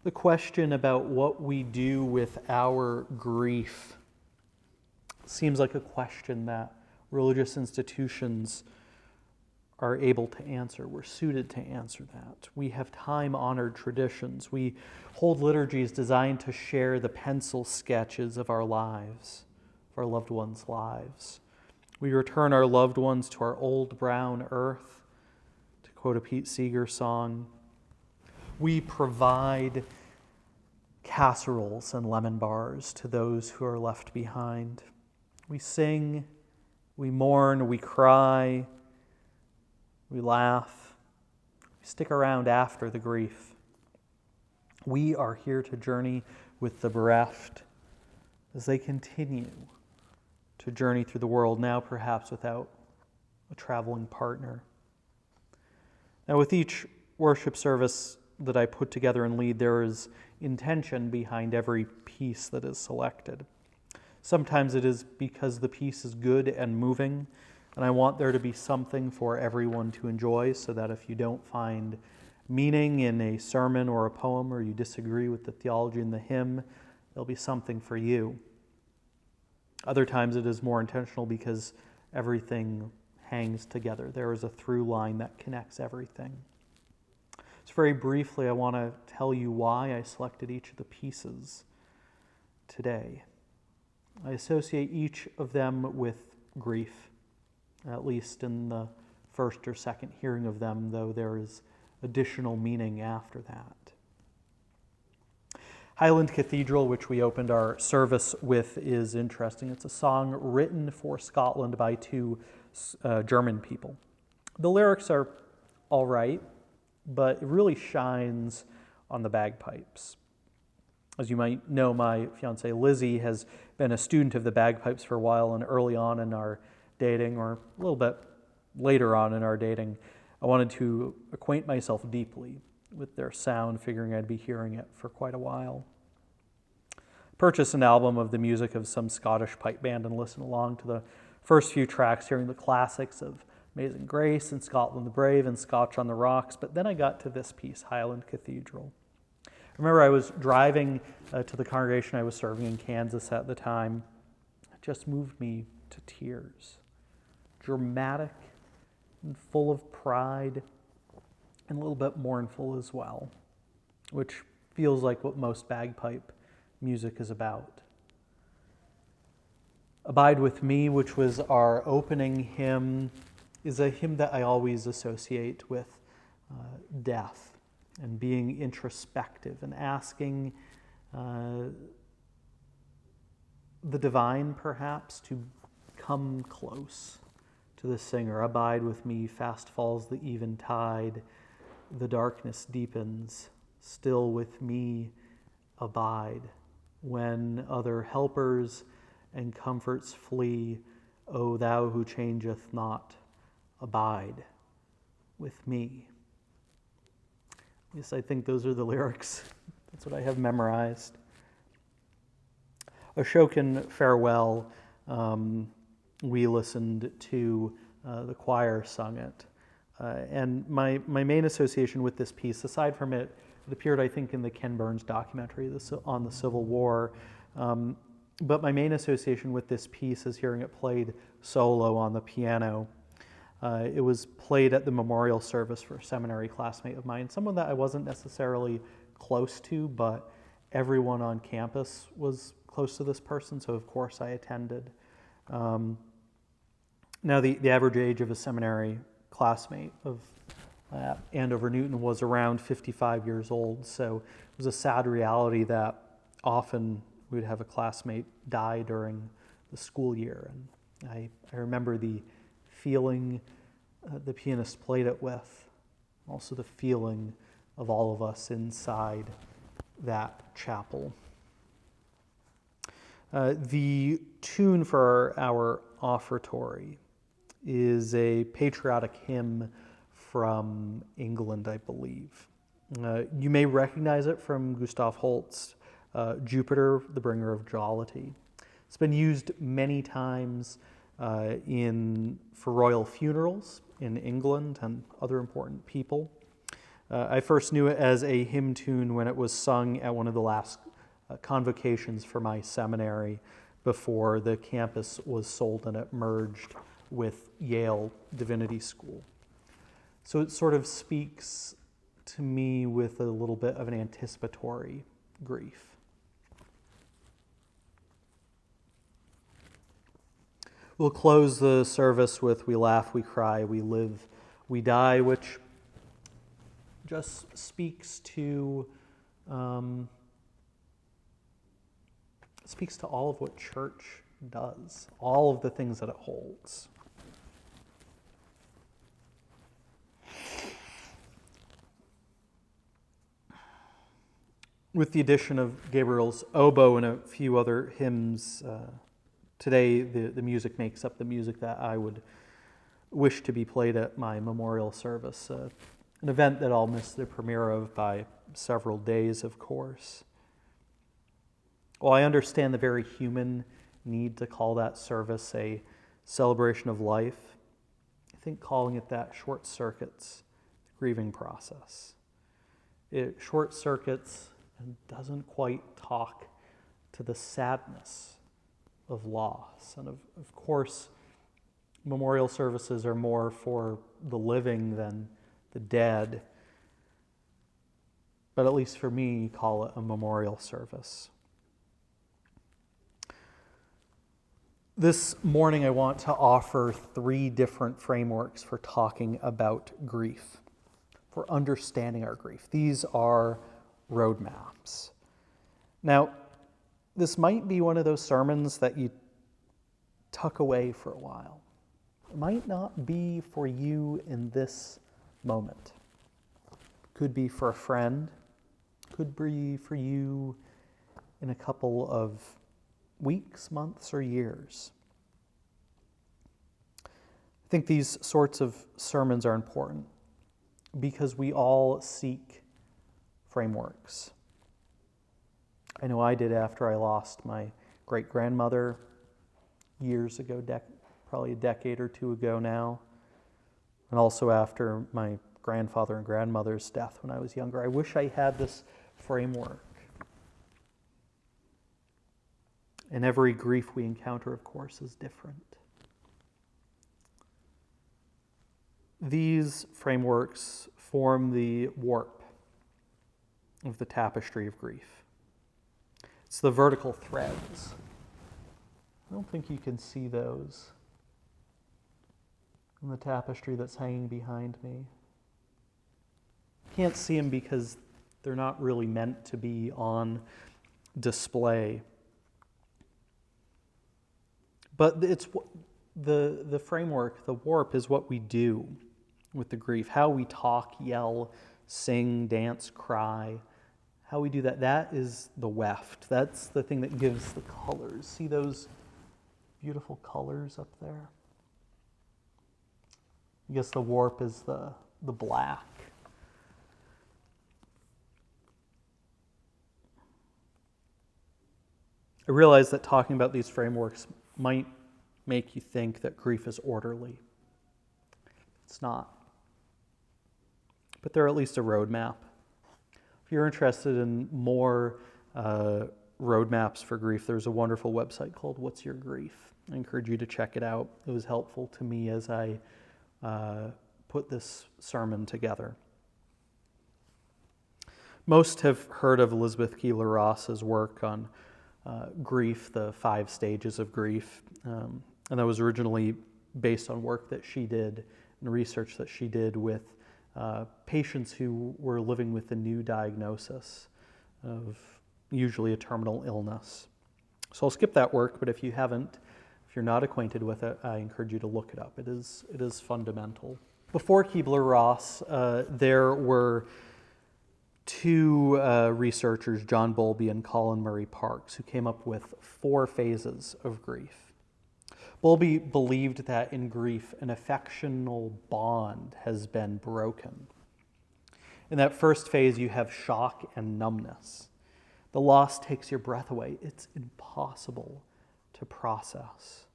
The question about what we do with our grief seems like a question that religious institutions are able to answer. We're suited to answer that. We have time-honored traditions. We hold liturgies designed to share the pencil sketches of our lives, of our loved ones' lives. We return our loved ones to our old brown earth, to quote a Pete Seeger song. We provide casseroles and lemon bars to those who are left behind. We sing, we mourn, we cry, we laugh, we stick around after the grief. We are here to journey with the bereft as they continue to journey through the world, now perhaps without a traveling partner. Now, with each worship service that I put together and lead, there is intention behind every piece that is selected. Sometimes it is because the piece is good and moving, and I want there to be something for everyone to enjoy, so that if you don't find meaning in a sermon or a poem, or you disagree with the theology in the hymn, there'll be something for you. Other times it is more intentional because everything hangs together. There is a through line that connects everything. So very briefly, I want to tell you why I selected each of the pieces today. I associate each of them with grief, at least in the first or second hearing of them, though there is additional meaning after that. Highland Cathedral, which we opened our service with, is interesting. It's a song written for Scotland by two German people. The lyrics are all right, but it really shines on the bagpipes. As you might know, my fiancée Lizzie has been a student of the bagpipes for a while, and early on in our dating, or a little bit later on in our dating, I wanted to acquaint myself deeply with their sound, figuring I'd be hearing it for quite a while. Purchased an album of the music of some Scottish pipe band and listened along to the first few tracks, hearing the classics of Amazing Grace and Scotland the Brave and Scotch on the Rocks, but then I got to this piece, Highland Cathedral. I remember I was driving to the congregation I was serving in Kansas at the time. It just moved me to tears. Dramatic and full of pride and a little bit mournful as well, which feels like what most bagpipe music is about. Abide With Me, which was our opening hymn, is a hymn that I always associate with death and being introspective and asking the divine perhaps to come close to the singer. Abide with me, fast falls the eventide, the darkness deepens, still with me abide. When other helpers and comforts flee, O thou who changeth not, abide with me. Yes, I think those are the lyrics. That's what I have memorized. Ashokan Farewell, we listened to, the choir sung it. And my main association with this piece, aside from it appeared, I think, in the Ken Burns documentary on the Civil War, but my main association with this piece is hearing it played solo on the piano. It was played at the memorial service for a seminary classmate of mine, someone that I wasn't necessarily close to, but everyone on campus was close to this person, so of course I attended. Now, the average age of a seminary classmate of Andover Newton was around 55 years old, so it was a sad reality that often we would have a classmate die during the school year. And I remember the feeling the pianist played it with, also the feeling of all of us inside that chapel. The tune for our offertory is a patriotic hymn from England, I believe. You may recognize it from Gustav Holst's Jupiter, the Bringer of Jollity. It's been used many times for royal funerals in England and other important people. I first knew it as a hymn tune when it was sung at one of the last convocations for my seminary before the campus was sold and it merged with Yale Divinity School. So it sort of speaks to me with a little bit of an anticipatory grief. We'll close the service with We Laugh, We Cry, We Live, We Die, which just speaks to all of what church does, all of the things that it holds. With the addition of Gabriel's oboe and a few other hymns, today the music makes up the music that I would wish to be played at my memorial service, an event that I'll miss the premiere of by several days, of course. While I understand the very human need to call that service a celebration of life, I think calling it that short circuits the grieving process. It short circuits and doesn't quite talk to the sadness of loss. And of course, memorial services are more for the living than the dead. But at least for me, call it a memorial service. This morning, I want to offer 3 different frameworks for talking about grief, for understanding our grief. These are roadmaps. Now, this might be one of those sermons that you tuck away for a while. It might not be for you in this moment. Could be for a friend. Could be for you in a couple of weeks, months, or years. I think these sorts of sermons are important because we all seek frameworks. I know I did after I lost my great-grandmother years ago, probably a decade or 2 ago now, and also after my grandfather and grandmother's death when I was younger. I wish I had this framework. And every grief we encounter, of course, is different. These frameworks form the warp of the tapestry of grief. It's the vertical threads. I don't think you can see those in the tapestry that's hanging behind me. Can't see them because they're not really meant to be on display. But it's the framework, the warp, is what we do with the grief. How we talk, yell, sing, dance, cry How we do that, that is the weft. That's the thing that gives the colors. See those beautiful colors up there? I guess the warp is the black. I realize that talking about these frameworks might make you think that grief is orderly. It's not. But they're at least a roadmap. If you're interested in more roadmaps for grief, there's a wonderful website called What's Your Grief? I encourage you to check it out. It was helpful to me as I put this sermon together. Most have heard of Elizabeth Kubler-Ross's work on grief, the 5 stages of grief. And that was originally based on work that she did and research that she did with patients who were living with a new diagnosis of usually a terminal illness. So I'll skip that work, but if you're not acquainted with it, I encourage you to look it up. It is fundamental. Before Kubler-Ross, there were 2 researchers, John Bowlby and Colin Murray Parkes, who came up with 4 phases of grief. Bowlby believed that in grief, an affectional bond has been broken. In that first phase, you have shock and numbness. The loss takes your breath away. It's impossible to process.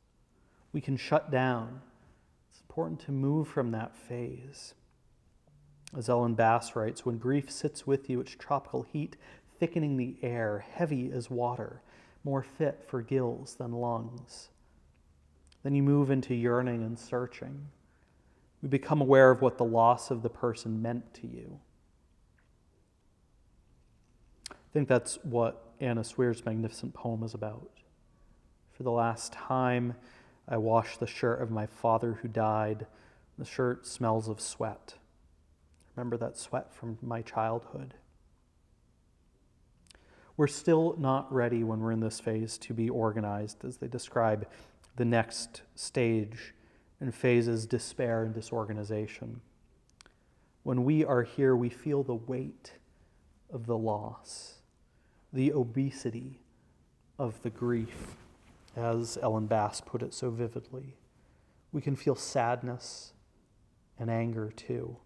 We can shut down. It's important to move from that phase. As Ellen Bass writes, when grief sits with you, its tropical heat thickening the air, heavy as water, more fit for gills than lungs. Then you move into yearning and searching. You become aware of what the loss of the person meant to you. I think that's what Anna Sweer's magnificent poem is about. For the last time, I washed the shirt of my father who died. The shirt smells of sweat. Remember that sweat from my childhood. We're still not ready when we're in this phase to be organized, as they describe the next stage in phases, despair and disorganization. When we are here, we feel the weight of the loss, the obesity of the grief, as Ellen Bass put it so vividly. We can feel sadness and anger too.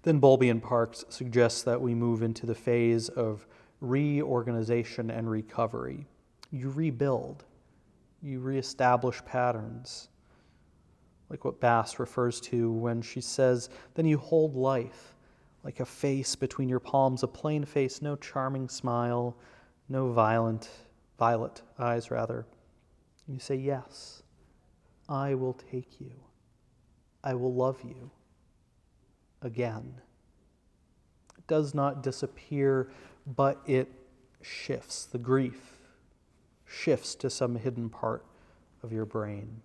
Then Bowlby and Parkes suggest that we move into the phase of reorganization and recovery. You rebuild. You reestablish patterns, like what Bass refers to when she says, then you hold life like a face between your palms, a plain face, no charming smile, no violet eyes. And you say, yes, I will take you. I will love you again. It does not disappear, but it shifts. The grief shifts to some hidden part of your brain.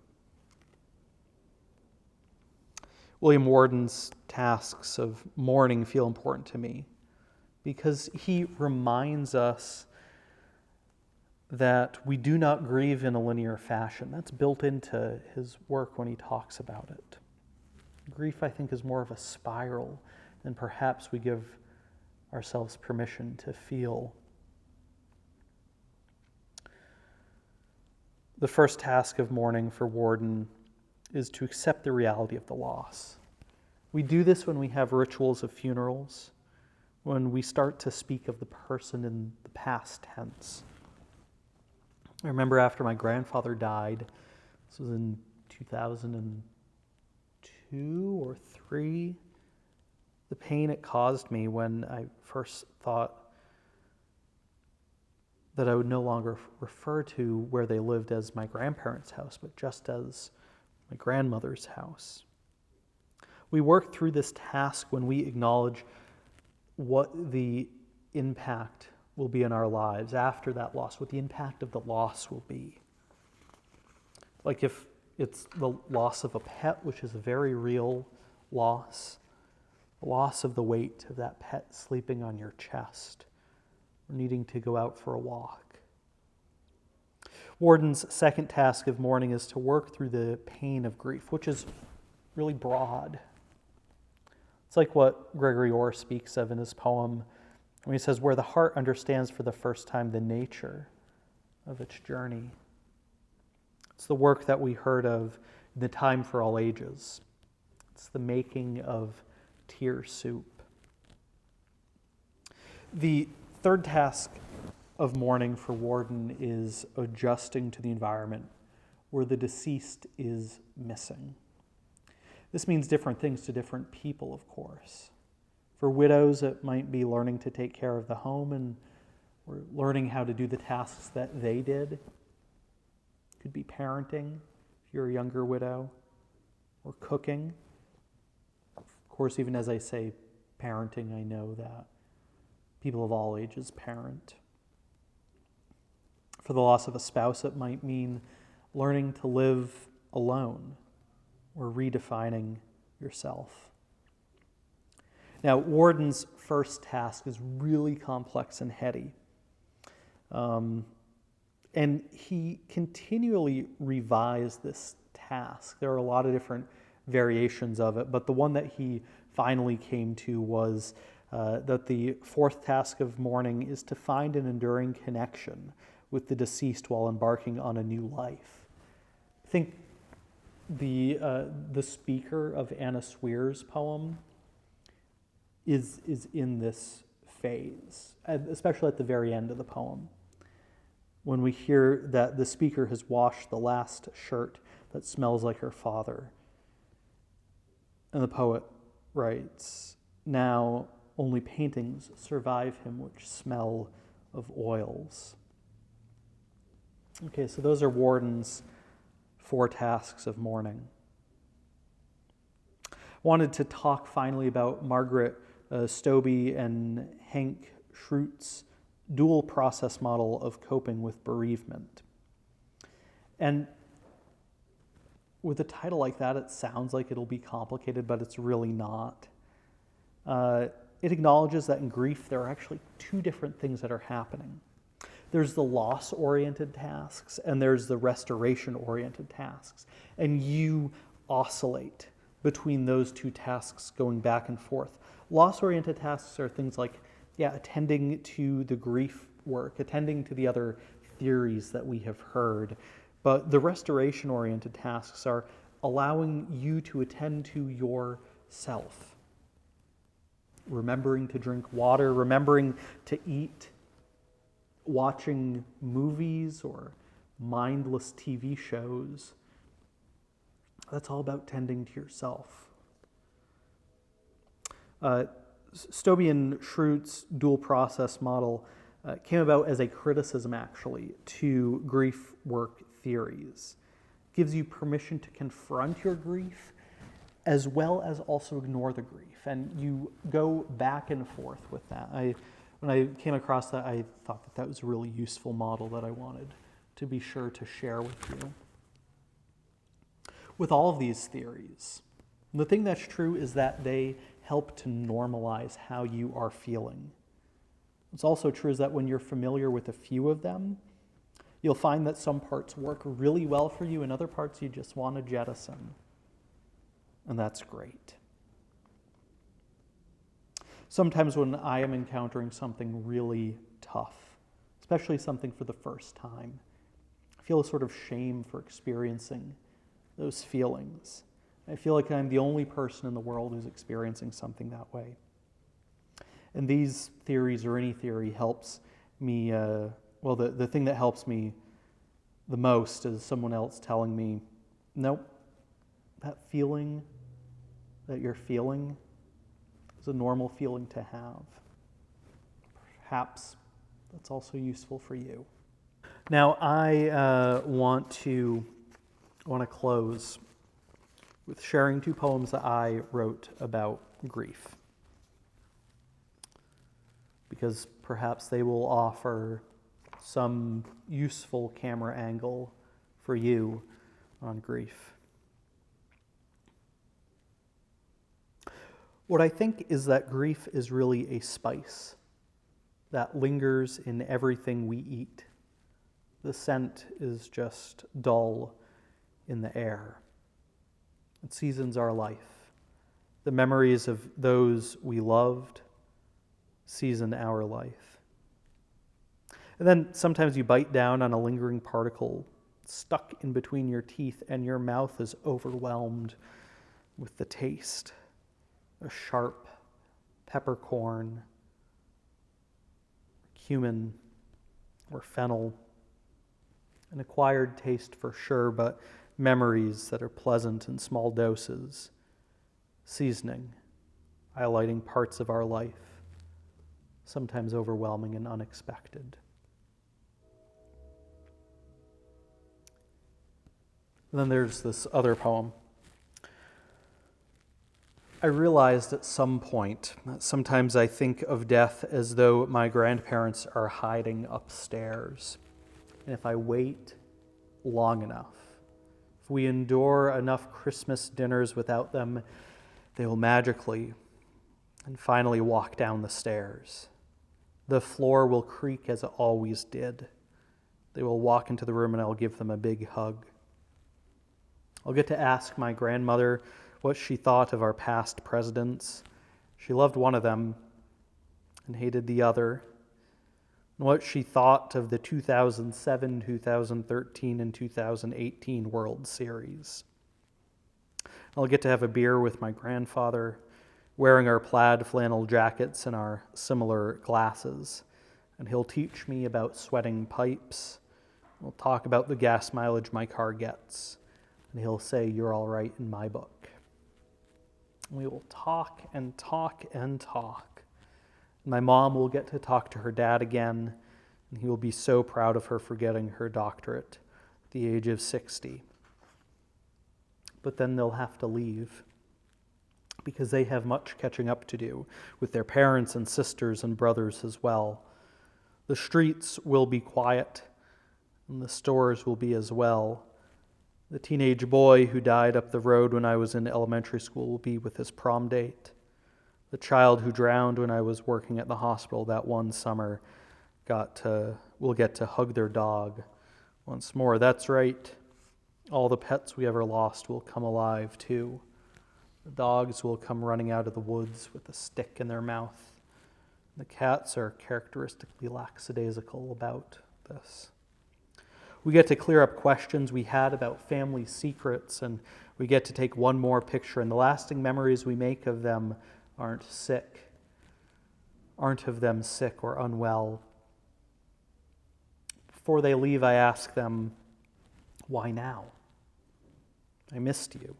William Worden's tasks of mourning feel important to me because he reminds us that we do not grieve in a linear fashion. That's built into his work when he talks about it. Grief, I think, is more of a spiral than perhaps we give ourselves permission to feel. The first task of mourning for Worden is to accept the reality of the loss. We do this when we have rituals of funerals, when we start to speak of the person in the past tense. I remember after my grandfather died, this was in 2002 or 3, the pain it caused me when I first thought that I would no longer refer to where they lived as my grandparents' house, but just as my grandmother's house. We work through this task when we acknowledge what the impact will be in our lives after that loss, what the impact of the loss will be. Like if it's the loss of a pet, which is a very real loss, the loss of the weight of that pet sleeping on your chest, or needing to go out for a walk. Worden's second task of mourning is to work through the pain of grief, which is really broad. It's like what Gregory Orr speaks of in his poem when he says, where the heart understands for the first time the nature of its journey. It's the work that we heard of in the Time for All Ages. It's the making of tear soup. The third task of mourning for Warden is adjusting to the environment where the deceased is missing. This means different things to different people, of course. For widows, it might be learning to take care of the home and or learning how to do the tasks that they did. It could be parenting, if you're a younger widow, or cooking. Of course, even as I say parenting, I know that people of all ages parent. For the loss of a spouse, it might mean learning to live alone or redefining yourself. Now, Warden's first task is really complex and heady. And he continually revised this task. There are a lot of different variations of it, but the one that he finally came to was that the fourth task of mourning is to find an enduring connection with the deceased while embarking on a new life. I think the speaker of Anna Sweer's poem is in this phase, especially at the very end of the poem, when we hear that the speaker has washed the last shirt that smells like her father. And the poet writes, now only paintings survive him which smell of oils. Okay, so those are Warden's 4 tasks of mourning. I wanted to talk finally about Margaret Stobie and Hank Schroot's dual process model of coping with bereavement. And with a title like that, it sounds like it'll be complicated, but it's really not. It acknowledges that in grief, there are actually 2 different things that are happening. There's the loss-oriented tasks, and there's the restoration-oriented tasks. And you oscillate between those 2 tasks going back and forth. Loss-oriented tasks are things like, attending to the grief work, attending to the other theories that we have heard. But the restoration-oriented tasks are allowing you to attend to yourself. Remembering to drink water, remembering to eat, watching movies or mindless TV shows. That's all about tending to yourself. Stobie and Schroot's dual process model came about as a criticism, actually, to grief work theories. It gives you permission to confront your grief as well as also ignore the grief. And you go back and forth with that. When I came across that, I thought that was a really useful model that I wanted to be sure to share with you. With all of these theories, the thing that's true is that they help to normalize how you are feeling. What's also true is that when you're familiar with a few of them, you'll find that some parts work really well for you and other parts you just want to jettison. And that's great. Sometimes when I am encountering something really tough, especially something for the first time, I feel a sort of shame for experiencing those feelings. I feel like I'm the only person in the world who's experiencing something that way. And these theories, or any theory, helps me, the thing that helps me the most is someone else telling me, nope, that feeling that you're feeling is a normal feeling to have. Perhaps that's also useful for you. Now, I want to close with sharing 2 poems that I wrote about grief, because perhaps they will offer some useful camera angle for you on grief. What I think is that grief is really a spice that lingers in everything we eat. The scent is just dull in the air. It seasons our life. the memories of those we loved season our life. And then sometimes you bite down on a lingering particle stuck in between your teeth, and your mouth is overwhelmed with the taste. A sharp peppercorn, cumin, or fennel. An acquired taste for sure, but memories that are pleasant in small doses. Seasoning, highlighting parts of our life, sometimes overwhelming and unexpected. And then there's this other poem. I realized at some point that sometimes I think of death as though my grandparents are hiding upstairs. And if I wait long enough, if we endure enough Christmas dinners without them, they will magically and finally walk down the stairs. The floor will creak as it always did. They will walk into the room and I'll give them a big hug. I'll get to ask my grandmother what she thought of our past presidents. She loved one of them and hated the other. And what she thought of the 2007, 2013, and 2018 World Series. I'll get to have a beer with my grandfather, wearing our plaid flannel jackets and our similar glasses. And he'll teach me about sweating pipes. We'll talk about the gas mileage my car gets. And he'll say, "You're all right in my book." We will talk and talk and talk. My mom will get to talk to her dad again, and he will be so proud of her for getting her doctorate at the age of 60. But then they'll have to leave because they have much catching up to do with their parents and sisters and brothers as well. The streets will be quiet, and the stores will be as well. The teenage boy who died up the road when I was in elementary school will be with his prom date. The child who drowned when I was working at the hospital that one summer will get to hug their dog once more. That's right. All the pets we ever lost will come alive too. The dogs will come running out of the woods with a stick in their mouth. The cats are characteristically lackadaisical about this. We get to clear up questions we had about family secrets, and we get to take one more picture, and the lasting memories we make of them aren't of them sick or unwell. Before they leave, I ask them, "Why now? I missed you.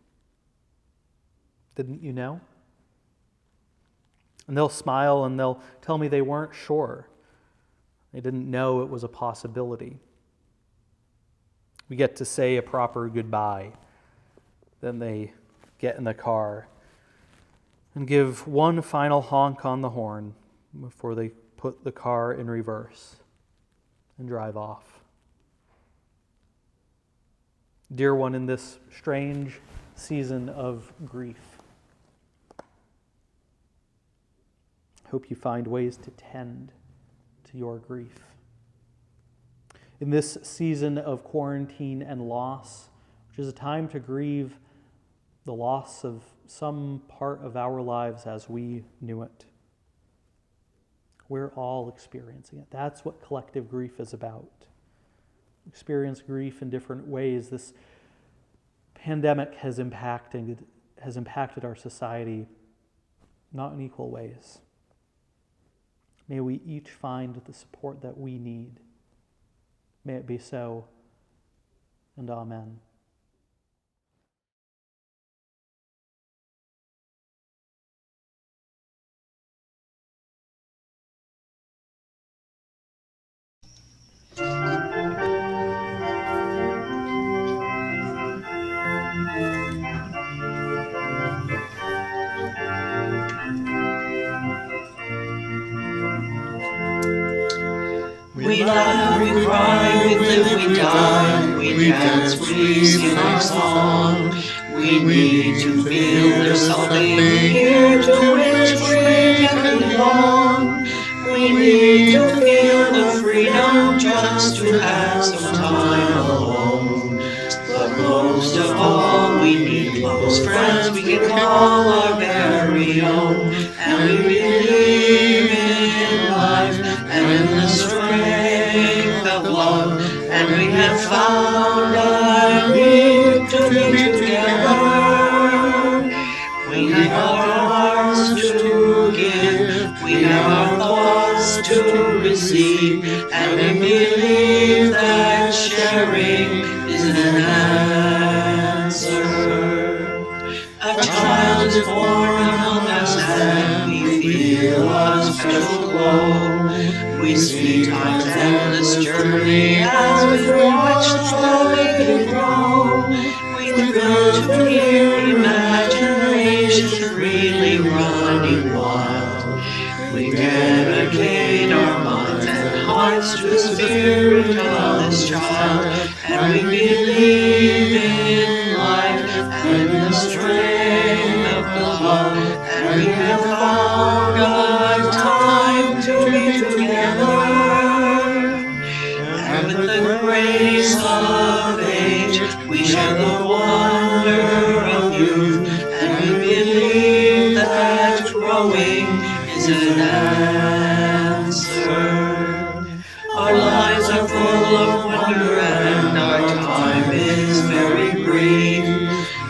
Didn't you know?" And they'll smile and they'll tell me they weren't sure. They didn't know it was a possibility. We get to say a proper goodbye. Then they get in the car and give one final honk on the horn before they put the car in reverse and drive off. Dear one, in this strange season of grief, hope you find ways to tend to your grief. In this season of quarantine and loss, which is a time to grieve the loss of some part of our lives as we knew it. We're all experiencing it. That's what collective grief is about. Experience grief in different ways. This pandemic has impacted our society not in equal ways. May we each find the support that we need. May it be so, and amen. We laugh, we cry, we live, we die, we dance, we sing our song. We need to feel there's something here to which we can belong. We need to feel the freedom just to have some time alone. But most of all, we need close friends we can call our very own. And we believe in life and in the strength of love. And we have found our need to be together. We have our hearts to give, we have our thoughts to receive, and we believe that sharing is an answer. A child is born among us and we feel a special glow. We see time's endless journey as we watch the baby grow. We thrill to hear imagination freely running wild. We dedicate our minds and hearts to the spirit of this child, and we believe in life and in the strength of love, and we have found our time to be together. And with the grace of age, we share the wonder of youth, and we believe that growing is an answer. Our lives are full of wonder, and our time is very brief.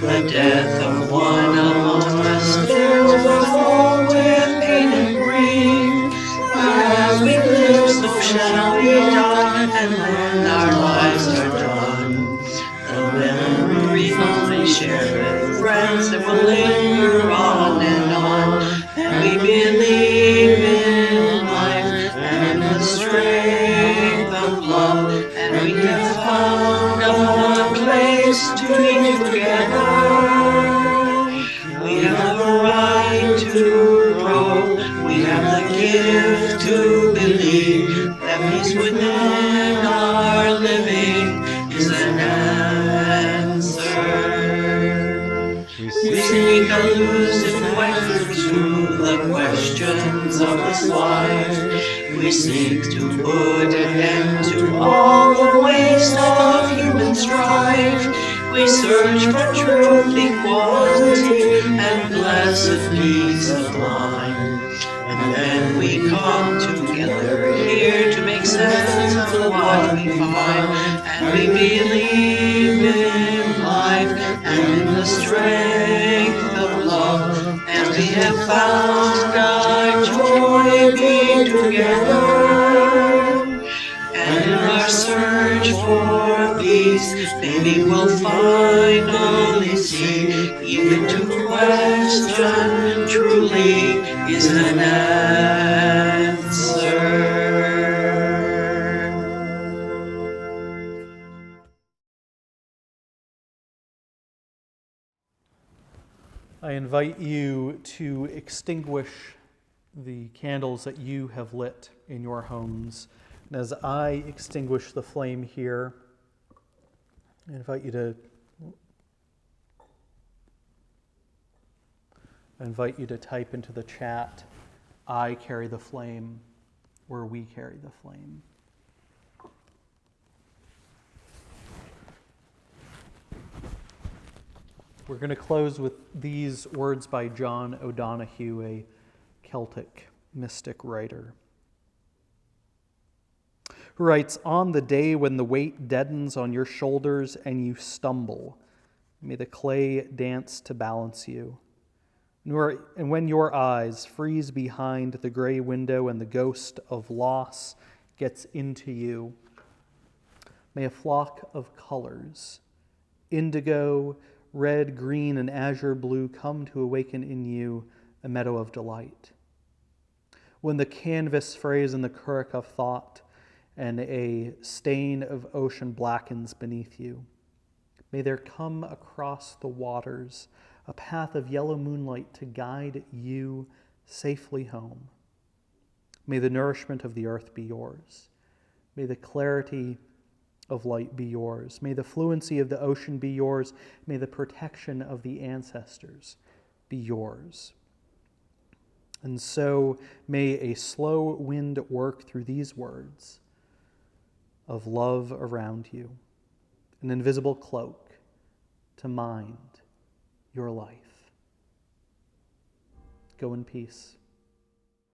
The death of one among us fills us all with pain and grief. As we live, so shall we die, and when our lives are done, the memories we share with friends that will linger on and on. And we believe in life and in the strength of love, and we have found a place to be together. We have a right to grow, we have the gift to believe that peace within our living is an answer. We seek elusive answers to the questions of this life. We seek to put an end to all the waste of human strife. We search for truth, equality, and blessed peace of mind. And then we come together here to make sense of what we find. And we believe in life and in the strength of love. And we have found our joy being together. And in our search for peace, maybe we'll finally see, even to question truly is an answer. I invite you to extinguish the candles that you have lit in your homes. And as I extinguish the flame here, I invite you to type into the chat, I carry the flame, or we carry the flame. We're going to close with these words by John O'Donohue, a Celtic mystic writer, who writes, on the day when the weight deadens on your shoulders and you stumble, may the clay dance to balance you. And when your eyes freeze behind the gray window and the ghost of loss gets into you, may a flock of colors, indigo, red, green, and azure blue, come to awaken in you a meadow of delight. When the canvas frays in the currach of thought and a stain of ocean blackens beneath you, may there come across the waters a path of yellow moonlight to guide you safely home. May the nourishment of the earth be yours. May the clarity of light be yours. May the fluency of the ocean be yours. May the protection of the ancestors be yours. And so may a slow wind work through these words of love around you, an invisible cloak to mind your life. Go in peace.